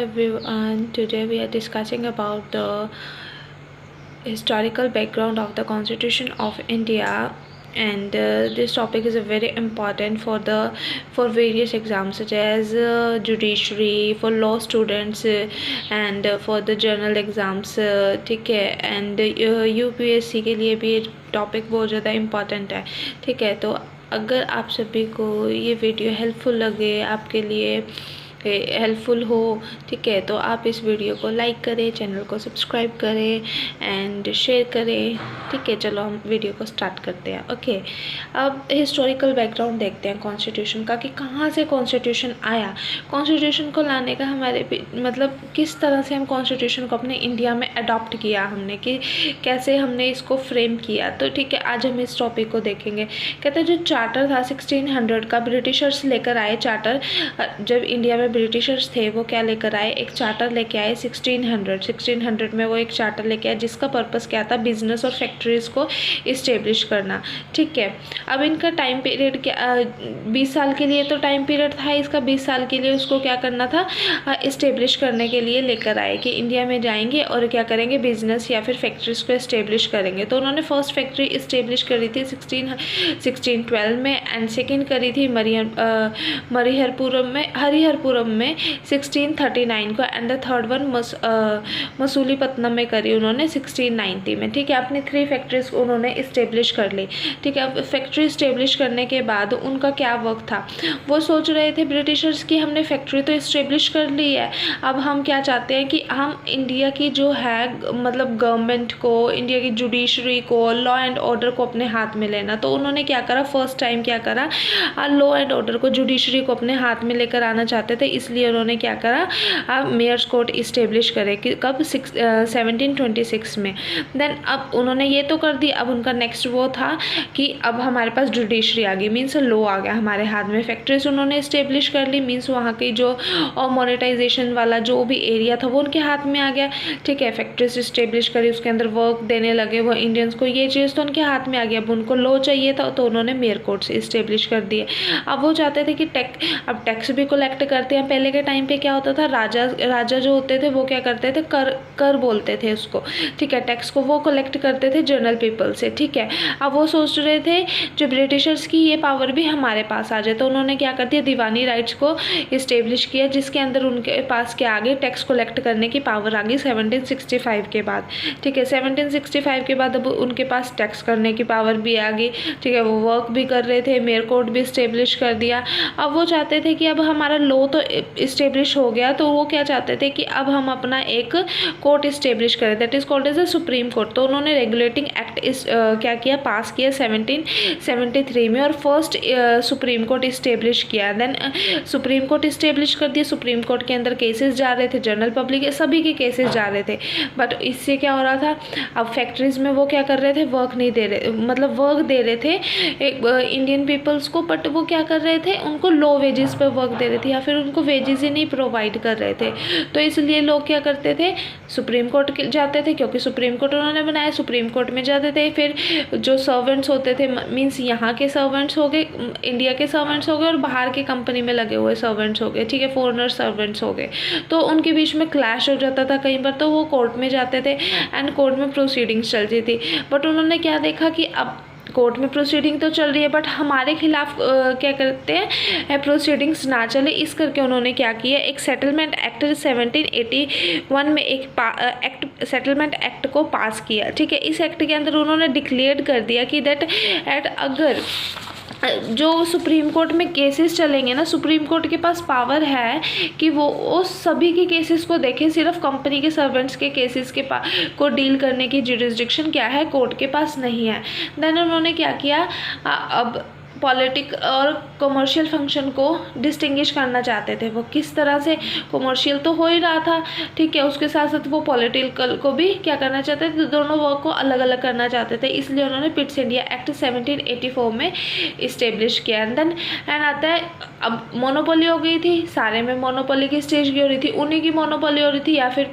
everyone, today we are discussing about the historical background of the Constitution of India, and this topic is very important for various exams such as judiciary, for law students, and for the general exams, ठीक है, and UPSC के लिए भी ये topic बहुत ज़्यादा important है, ठीक है। तो अगर आप सभी को ये वीडियो हेल्पफुल लगे, आपके लिए हेल्पफुल हो, ठीक है, तो आप इस वीडियो को लाइक करें, चैनल को सब्सक्राइब करें एंड शेयर करें, ठीक है। चलो हम वीडियो को स्टार्ट करते हैं। ओके, अब हिस्टोरिकल बैकग्राउंड देखते हैं कॉन्स्टिट्यूशन का कि कहाँ से कॉन्स्टिट्यूशन आया। कॉन्स्टिट्यूशन को लाने का हमारे मतलब किस तरह से हम कॉन्स्टिट्यूशन को अपने इंडिया में अडॉप्ट किया हमने, कि कैसे हमने इसको फ्रेम किया। तो ठीक है, आज हम इस टॉपिक को देखेंगे। कहते हैं जो चार्टर था 1600 का, ब्रिटिशर्स लेकर आए चार्टर। जब इंडिया में ब्रिटिशर्स थे वो क्या लेकर आए, एक चार्टर लेके आए 1600 में। वो एक चार्टर लेके आए जिसका पर्पस क्या था, बिजनेस और फैक्ट्रीज को इस्टेब्लिश करना, ठीक है। अब इनका टाइम पीरियड क्या, 20 साल के लिए तो टाइम पीरियड था इसका। 20 साल के लिए उसको क्या करना था, इस्टेब्लिश करने के लिए लेकर आए कि इंडिया में जाएंगे और क्या करेंगे, बिजनेस या फिर फैक्ट्रीज को इस्टेब्लिश करेंगे। तो उन्होंने फर्स्ट फैक्ट्री इस्टेब्लिश करी थी 1612 में, एंड सेकेंड करी थी हरिहरपुरम में 1639 को, and the third one Masulipatnam में करी उन्होंने 1690 में, ठीक है। अपनी 3 फैक्ट्रीज उन्होंने इस्टेब्लिश कर ली, ठीक है। अब फैक्ट्री इस्टेब्लिश करने के बाद उनका क्या वर्क था, वो सोच रहे थे ब्रिटिशर्स की हमने फैक्ट्री तो इस्टेब्लिश कर ली है, अब हम क्या चाहते हैं कि हम इंडिया की जो है मतलब गवर्नमेंट को, इंडिया की जुडिशरी को, लॉ एंड ऑर्डर को अपने हाथ में लेना। तो उन्होंने क्या करा, फर्स्ट टाइम क्या करा, लॉ एंड ऑर्डर को, जुडिशरी को अपने हाथ में लेकर आना चाहते थे, इसलिए उन्होंने क्या करा, मेयर्स कोर्ट इस्टेब्लिश करे कि कब 1726 में। देन अब उन्होंने ये तो कर दी। अब उनका नेक्स्ट वो था कि अब हमारे पास जुडिशरी आ गई, मीन्स लॉ आ गया हमारे हाथ में। फैक्ट्रीज उन्होंने इस्टेब्लिश कर ली, मीन्स वहाँ की जो मोनेटाइजेशन वाला जो भी एरिया था वो उनके हाथ में आ गया, ठीक है। फैक्ट्रीज इस्टेब्लिश करी, उसके अंदर वर्क देने लगे वो इंडियंस को, ये चीज़ तो उनके हाथ में आ गया। अब उनको लॉ चाहिए था तो उन्होंने मेयर कोर्ट्स इस्टेब्लिश कर दिए। अब वो चाहते थे कि अब टैक्स भी कलेक्ट करते हैं। पहले के टाइम पे क्या होता था, राजा जो होते थे वो क्या करते थे, कर बोलते थे उसको, ठीक है। टैक्स को वो कलेक्ट करते थे जनरल पीपल से, ठीक है। अब वो सोच रहे थे जो ब्रिटिशर्स की ये पावर भी हमारे पास आ जाए, तो उन्होंने क्या कर दिया, दीवानी राइट्स को इस्टेब्लिश किया, जिसके अंदर उनके पास क्या आ गई, टैक्स कलेक्ट करने की पावर आ गई 1765 के बाद, ठीक है। 1765 के बाद अब उनके पास टैक्स करने की पावर भी आ गई, ठीक है। वो वर्क भी कर रहे थे, मेयर कोर्ट भी इस्टेब्लिश कर दिया। अब वो चाहते थे कि अब हमारा लॉ तो इस्टेब्लिश हो गया, तो वो क्या चाहते थे कि अब हम अपना एक कोर्ट इस्टेब्लिश करें, that is called as a supreme court. तो उन्होंने रेगुलेटिंग एक्ट क्या किया, पास किया 1773 में, और फर्स्ट सुप्रीम कोर्ट इस्टेब्लिश किया। देन सुप्रीम कोर्ट इस्टेब्लिश कर दिया। सुप्रीम कोर्ट के अंदर केसेस जा रहे थे, जनरल पब्लिक के सभी के केसेस जा रहे थे, बट इससे क्या हो रहा था, अब फैक्ट्रीज में वो क्या कर रहे थे, वर्क नहीं दे रहे, मतलब वर्क दे रहे थे इंडियन पीपल्स को, बट वो क्या कर रहे थे, उनको लो वेजेस पे वर्क दे रहे थे, या फिर उनको वेजेस ही नहीं प्रोवाइड कर रहे थे। तो इसलिए लोग क्या करते थे, सुप्रीम कोर्ट जाते थे, क्योंकि सुप्रीम कोर्ट उन्होंने बनाया, सुप्रीम कोर्ट में जाते थे। फिर जो सर्वेंट्स होते थे, मीन्स यहाँ के सर्वेंट्स हो गए, इंडिया के सर्वेंट्स हो गए, और बाहर के कंपनी में लगे हुए सर्वेंट्स हो गए, ठीक है, फॉरेनर सर्वेंट्स हो गए। तो उनके बीच में क्लैश हो जाता था कई बार, तो वो कोर्ट में जाते थे एंड कोर्ट में प्रोसीडिंग्स चलती थी। बट उन्होंने क्या देखा कि अब कोर्ट में प्रोसीडिंग तो चल रही है, बट हमारे खिलाफ क्या करते हैं, प्रोसीडिंग्स ना चले, इस करके उन्होंने क्या किया, एक सेटलमेंट एक्ट 1781 में एक सेटलमेंट एक्ट को पास किया, ठीक है। इस एक्ट के अंदर उन्होंने डिक्लेयर कर दिया कि दैट अगर जो सुप्रीम कोर्ट में केसेस चलेंगे ना, सुप्रीम कोर्ट के पास पावर है कि वो सभी के केसेस को देखें, सिर्फ कंपनी के सर्वेंट्स के केसेस के को डील करने की जुरिस्डिक्शन क्या है, कोर्ट के पास नहीं है। देन उन्होंने क्या किया, अब पॉलिटिक और कमर्शियल फंक्शन को डिस्टिंग्विश करना चाहते थे। वो किस तरह से, कमर्शियल तो हो ही रहा था, ठीक है, उसके साथ साथ वो पॉलिटिकल को भी क्या करना चाहते थे, दोनों वर्क को अलग अलग करना चाहते थे। इसलिए उन्होंने पिट्स इंडिया एक्ट 1784 में इस्टेब्लिश किया। एंड आता है, अब मोनोपोली हो गई थी, सारे में मोनोपोली की स्टेज की हो रही थी, उन्हीं की मोनोपोली हो रही थी, या फिर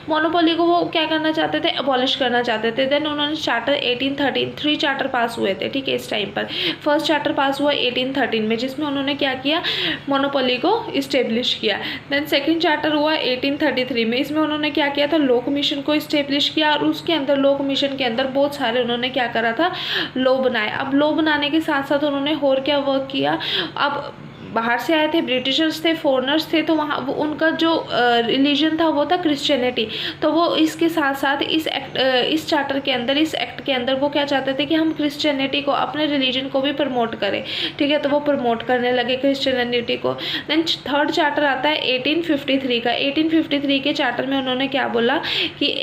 मोनोपोली को वो क्या करना चाहते थे, अबॉलिश करना चाहते थे। देन उन्होंने चार्टर 1813 3 चार्टर पास हुए थे, ठीक है। इस टाइम पर फर्स्ट चार्टर चार्टर पास हुआ 1813 में, जिसमें उन्होंने क्या किया, मोनोपोली को इस्टेब्लिश किया। देन सेकंड चार्टर हुआ 1833 में, इसमें उन्होंने क्या किया था, लॉ कमीशन को इस्टेब्लिश किया और उसके अंदर लॉ कमीशन के अंदर बहुत सारे उन्होंने क्या करा था, लॉ बनाए। अब लॉ बनाने के साथ साथ उन्होंने और क्या वर्क किया, अब बाहर से आए थे, ब्रिटिशर्स थे, फॉरेनर्स थे, तो वहाँ उनका जो रिलीजन था वो था क्रिश्चियनिटी। तो वो इसके साथ साथ इस चार्टर के अंदर, इस एक्ट के अंदर वो क्या चाहते थे कि हम क्रिश्चियनिटी को, अपने रिलीजन को भी प्रमोट करें, ठीक है। तो वो प्रमोट करने लगे क्रिश्चियनिटी को। देन थर्ड चार्टर आता है 1853 का। 1853 के चार्टर में उन्होंने क्या बोला कि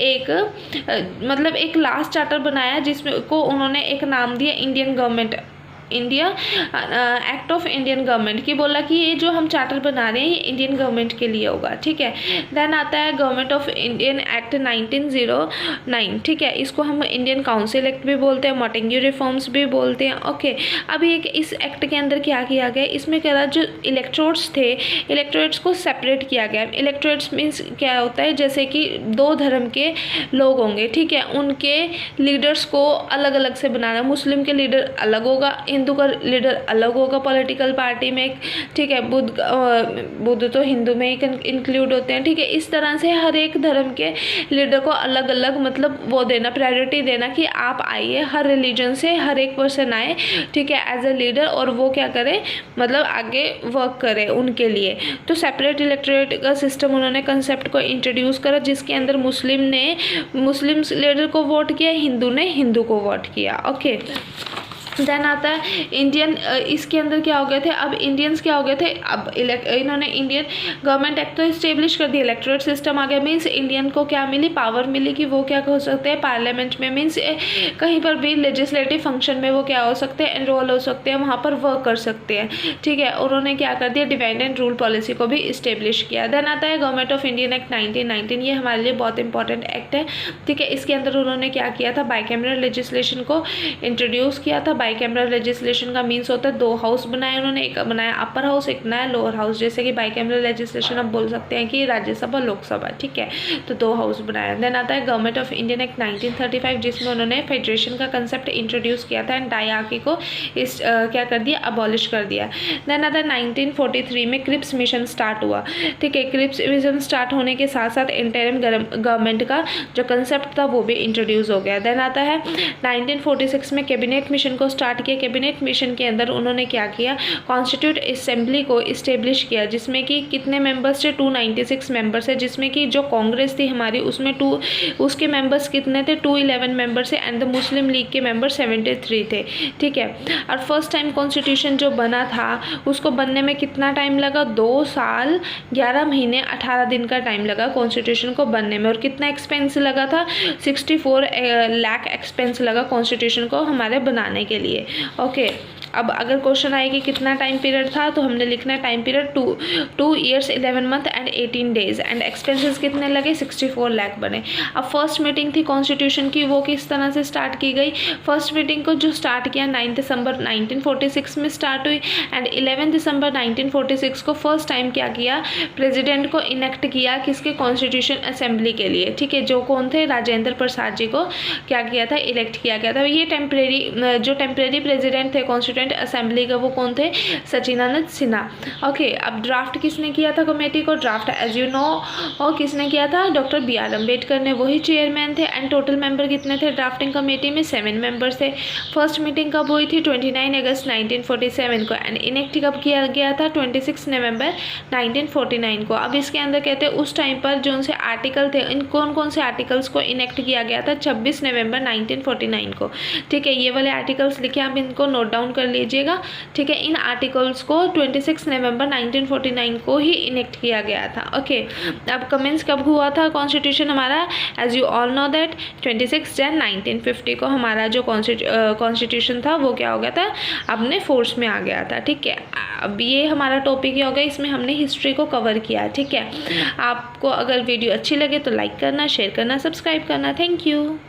मतलब एक लास्ट चार्टर बनाया जिसमें को उन्होंने एक नाम दिया Indian government, India act of Indian government, की बोला कि ये जो हम चार्टर बना रहे हैं ये इंडियन गवर्नमेंट के लिए होगा, ठीक है। देन आता है गवर्नमेंट ऑफ इंडियन एक्ट 1909, ठीक है। इसको हम इंडियन काउंसिल एक्ट भी बोलते हैं, मॉन्टेग्यू रिफॉर्म्स भी बोलते हैं, ओके। अभी इस एक्ट के अंदर क्या किया गया, इसमें क्या रहा, जो इलेक्टोरेट्स थे, इलेक्टोरेट्स को सेपरेट किया गया। इलेक्टोरेट्स मीन्स क्या होता है, जैसे कि दो धर्म के लोग होंगे, ठीक है, उनके लीडर्स को अलग अलग से बनाना। मुस्लिम के लीडर अलग होगा, हिंदू का लीडर अलग होगा पॉलिटिकल पार्टी में, ठीक है। बुद्ध तो हिंदू में ही इंक्लूड होते हैं, ठीक है। इस तरह से हर एक धर्म के लीडर को अलग अलग मतलब वो देना, प्रायोरिटी देना कि आप आइए, हर रिलीजन से हर एक पर्सन आए, ठीक है, एज अ लीडर, और वो क्या करे, मतलब आगे वर्क करे उनके लिए। तो सेपरेट इलेक्टोरेट का सिस्टम उन्होंने कंसेप्ट को इंट्रोड्यूस करा, जिसके अंदर मुस्लिम ने मुस्लिम लीडर को वोट किया, हिंदू ने हिंदू को वोट किया, ओके। देन आता है इंडियन, इसके अंदर क्या हो गए थे, अब इंडियंस क्या हो गए थे, अब इन्होंने इंडियन गवर्नमेंट एक्ट तो इस्टेब्लिश कर दिया, इलेक्टोरेट सिस्टम आ गया, मीन्स इंडियन को क्या मिली, पावर मिली कि वो क्या हो सकते हैं, पार्लियामेंट में, मीन्स कहीं पर भी लेजिस्लेटिव फंक्शन में वो क्या हो सकते हैं, एनरोल हो सकते हैं, वहाँ पर वर्क कर सकते हैं, ठीक है। उन्होंने क्या कर दिया, डिवाइड एंड रूल पॉलिसी को भी इस्टेब्लिश किया। देन आता है गवर्नमेंट ऑफ इंडियन एक्ट 1919, ये हमारे लिए बहुत इंपॉर्टेंट एक्ट है, ठीक है। इसके अंदर उन्होंने क्या किया था, बाइकैमरल लेजिस्लेशन को इंट्रोड्यूस किया था। बाइकैमरल लेजिस्लेशन का मीन्स होता है दो हाउस बनाए उन्होंने, एक बनाया अपर हाउस, एक बनाया लोअर हाउस। जैसे कि बाइकैमरल लेजिस्लेशन आप बोल सकते हैं कि राज्यसभा लोकसभा, ठीक है, तो दो हाउस बनाया। देन आता है गवर्नमेंट ऑफ इंडियन एक्ट 1935, जिसमें उन्होंने फेडरेशन का कंसेप्ट इंट्रोड्यूस किया था एंड डायआर्की को क्या कर दिया, अबॉलिश कर दिया। देन आता है 1943 में क्रिप्स मिशन स्टार्ट हुआ, ठीक है। क्रिप्स मिशन स्टार्ट होने के साथ साथ इंटरिम गवर्नमेंट का जो कंसेप्ट था वो भी इंट्रोड्यूस हो गया। देन आता है 1946 में कैबिनेट मिशन को स्टार्ट किया। कैबिनेट मिशन के अंदर उन्होंने क्या किया, कॉन्स्टिट्यूट असेंबली को इस्टेब्लिश किया, जिसमें कि कितने मेंबर्स थे, 296 मेंबर्स है, जिसमें कि जो कांग्रेस थी हमारी उसमें उसके मेंबर्स कितने थे, 211 मेंबर्स है, एंड द मुस्लिम लीग के मेंबर 73 थे, ठीक है। और फर्स्ट टाइम कॉन्स्टिट्यूशन जो बना था उसको बनने में कितना टाइम लगा, 2 साल 11 महीने 18 दिन का टाइम लगा कॉन्स्टिट्यूशन को बनने में। और कितना एक्सपेंस लगा था, 64 लाख एक्सपेंस लगा कॉन्स्टिट्यूशन को हमारे बनाने के लिए, ओके। अब अगर क्वेश्चन आए कि कितना टाइम पीरियड था, तो हमने लिखना है time period 2 years 11 month and 18 days, and expenses कितने लगे, 64 लाख बने। अब फर्स्ट मीटिंग थी कॉन्स्टिट्यूशन की, वो किस तरह से स्टार्ट की गई, फर्स्ट मीटिंग को जो स्टार्ट किया 9 दिसंबर 1946 में स्टार्ट हुई, एंड 11 दिसंबर 1946 को फर्स्ट टाइम क्या किया, प्रेजिडेंट को इनेक्ट किया, किसके, कॉन्स्टिट्यूशन असेंबली के लिए, ठीक है। जो कौन थे, राजेंद्र प्रसाद जी को क्या किया था, इलेक्ट किया गया था। ये जो टेम्परेरी प्रेजिडेंट थे कॉन्स्टिट्यूशन असेंबली का, वो कौन थे, सचिदानंद सिन्हा, ओके। अब ड्राफ्ट किसने किया था कमेटी को, ड्राफ्ट एज यू नो और किसने किया था, डॉक्टर BR अम्बेडकर ने, वही चेयरमैन थे। एंड टोटल मेंबर कितने थे ड्राफ्टिंग कमेटी में, 7 मेंबर्स थे। फर्स्ट मीटिंग कब हुई थी, 29 अगस्त 1947 को, एंड इनेक्ट कब किया गया था, 26 नवंबर 1949 को। अब इसके अंदर कहते हैं उस टाइम पर जो उनसे आर्टिकल थे, इन कौन कौन से आर्टिकल्स को इनेक्ट किया गया था, 26 नवंबर 1949 को, ठीक है। ये वाले आर्टिकल्स लिखे, आप इनको नोट डाउन कर लीजिएगा, ठीक है। इन आर्टिकल्स को 26 नवंबर 1949 को ही इनेक्ट किया गया था, ओके। अब कमेंस कब हुआ था कॉन्स्टिट्यूशन हमारा, as you all know that 26 जन 1950 को हमारा जो कॉन्स्टिट्यूशन था वो क्या हो गया था, अपने फोर्स में आ गया था, ठीक है। अब ये हमारा टॉपिक ही हो गया, इसमें हमने हिस्ट्री को कवर किया, ठीक है। आपको अगर वीडियो अच्छी लगे तो लाइक करना, शेयर करना, सब्सक्राइब करना। Thank you.